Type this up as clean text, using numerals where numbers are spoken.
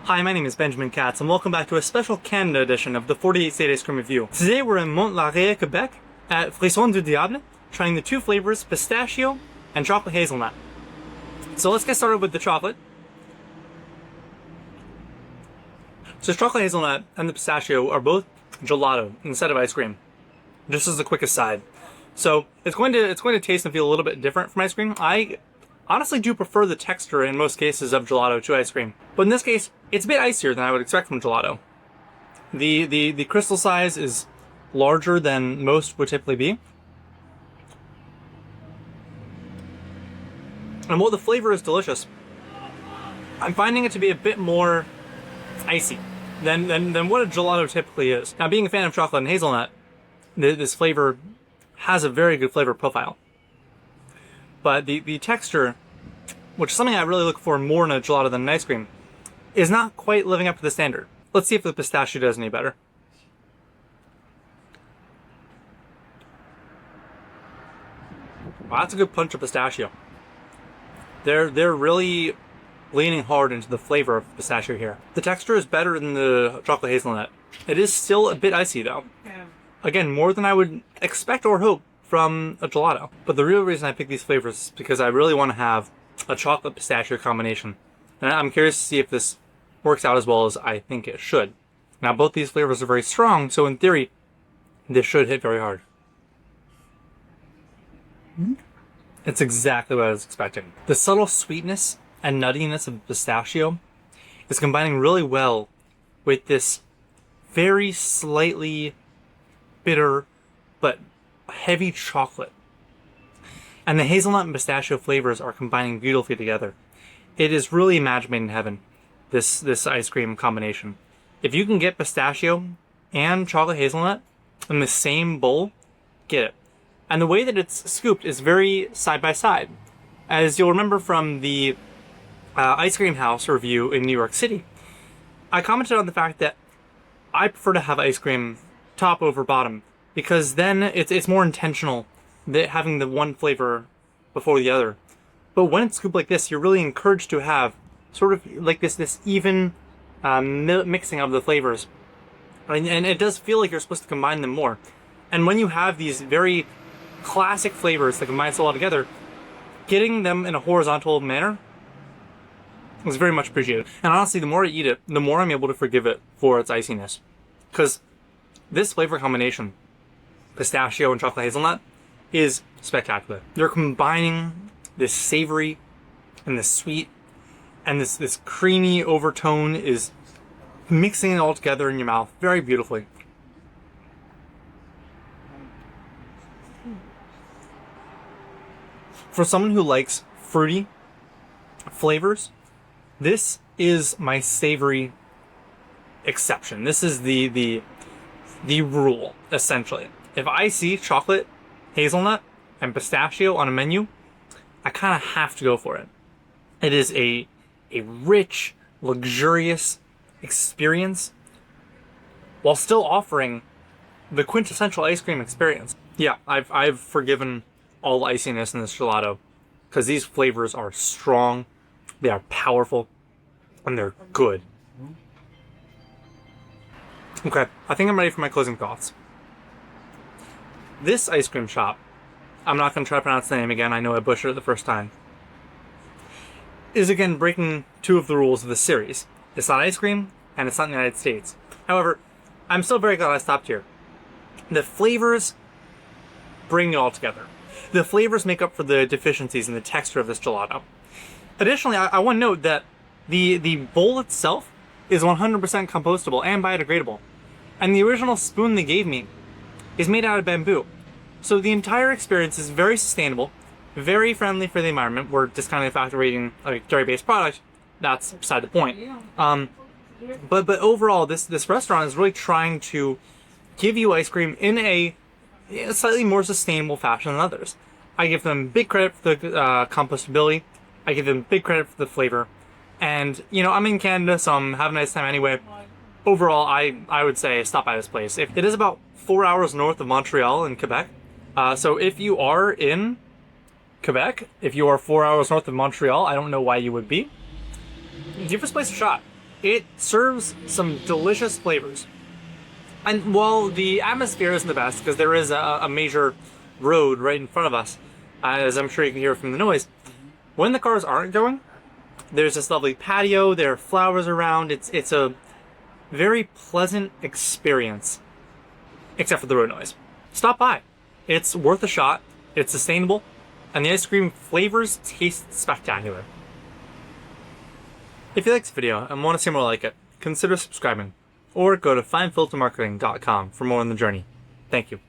Hi, my name is Benjamin Katz, and welcome back to a special Canada edition of the 48 State Ice Cream Review. Today we're in Mont-Laurier, Quebec, at Frissons du Diable, trying the two flavors, Pistachio and Chocolate Hazelnut. So let's get started with the chocolate. So Chocolate Hazelnut and the Pistachio are both gelato instead of ice cream. Just as a quick aside. So it's going to taste and feel a little bit different from ice cream. I honestly do prefer the texture in most cases of gelato to ice cream. But in this case, it's a bit icier than I would expect from gelato. The crystal size is larger than most would typically be. And while the flavor is delicious, I'm finding it to be a bit more icy than what a gelato typically is. Now, being a fan of chocolate and hazelnut, this flavor has a very good flavor profile. But the texture, which is something I really look for more in a gelato than an ice cream, is not quite living up to the standard. Let's see if the pistachio does any better. Wow, that's a good punch of pistachio. They're really leaning hard into the flavor of pistachio here. The texture is better than the chocolate hazelnut. It is still a bit icy though. Yeah. Again, more than I would expect or hope from a gelato. But the real reason I pick these flavors is because I really want to have a chocolate pistachio combination. And I'm curious to see if this works out as well as I think it should. Now, both these flavors are very strong, so in theory, this should hit very hard. It's exactly what I was expecting. The subtle sweetness and nuttiness of pistachio is combining really well with this very slightly bitter but heavy chocolate. And the hazelnut and pistachio flavors are combining beautifully together. It is really a match made in heaven, this ice cream combination. If you can get pistachio and chocolate hazelnut in the same bowl, get it. And the way that it's scooped is very side by side. As you'll remember from the Ice Cream House review in New York City, I commented on the fact that I prefer to have ice cream top over bottom, because then it's more intentional that having the one flavor before the other. But when it's scooped like this, you're really encouraged to have sort of like this even mixing of the flavors. And it does feel like you're supposed to combine them more. And when you have these very classic flavors that combine so well together, getting them in a horizontal manner is very much appreciated. And honestly, the more I eat it, the more I'm able to forgive it for its iciness. Because this flavor combination, pistachio and chocolate hazelnut, is spectacular. They're combining this savory and this sweet, and this creamy overtone is mixing it all together in your mouth very beautifully. For someone who likes fruity flavors, this is my savory exception. This is the rule, essentially. If I see chocolate, hazelnut, and pistachio on a menu, I kind of have to go for it. It is a rich, luxurious experience while still offering the quintessential ice cream experience. Yeah, I've forgiven all iciness in this gelato because these flavors are strong, they are powerful, and they're good. Okay, I think I'm ready for my closing thoughts. This ice cream shop, I'm not going to try to pronounce the name again, I know I butchered it the first time, is again breaking two of the rules of the series. It's not ice cream, and it's not in the United States. However, I'm still very glad I stopped here. The flavors bring it all together. The flavors make up for the deficiencies in the texture of this gelato. Additionally, I want to note that the bowl itself is 100% compostable and biodegradable. And the original spoon they gave me is made out of bamboo. So the entire experience is very sustainable, very friendly for the environment. We're discounting the fact that we're eating a dairy-based product. That's beside the point. But overall, this restaurant is really trying to give you ice cream in a slightly more sustainable fashion than others. I give them big credit for the compostability. I give them big credit for the flavor. And, you know, I'm in Canada, so I'm having a nice time anyway. Overall, I would say stop by this place. It is about 4 hours north of Montreal in Quebec. So if you are in Quebec, if you are 4 hours north of Montreal, I don't know why you would be. Give this place a shot. it serves some delicious flavors. And while the atmosphere isn't the best, because there is a major road right in front of us, as I'm sure you can hear from the noise, when the cars aren't going, there's this lovely patio, there are flowers around, it's a very pleasant experience, except for the road noise. Stop by. It's worth a shot, it's sustainable, and the ice cream flavors taste spectacular. If you like this video and want to see more like it, consider subscribing, or go to findfiltermarketing.com for more on the journey. Thank you.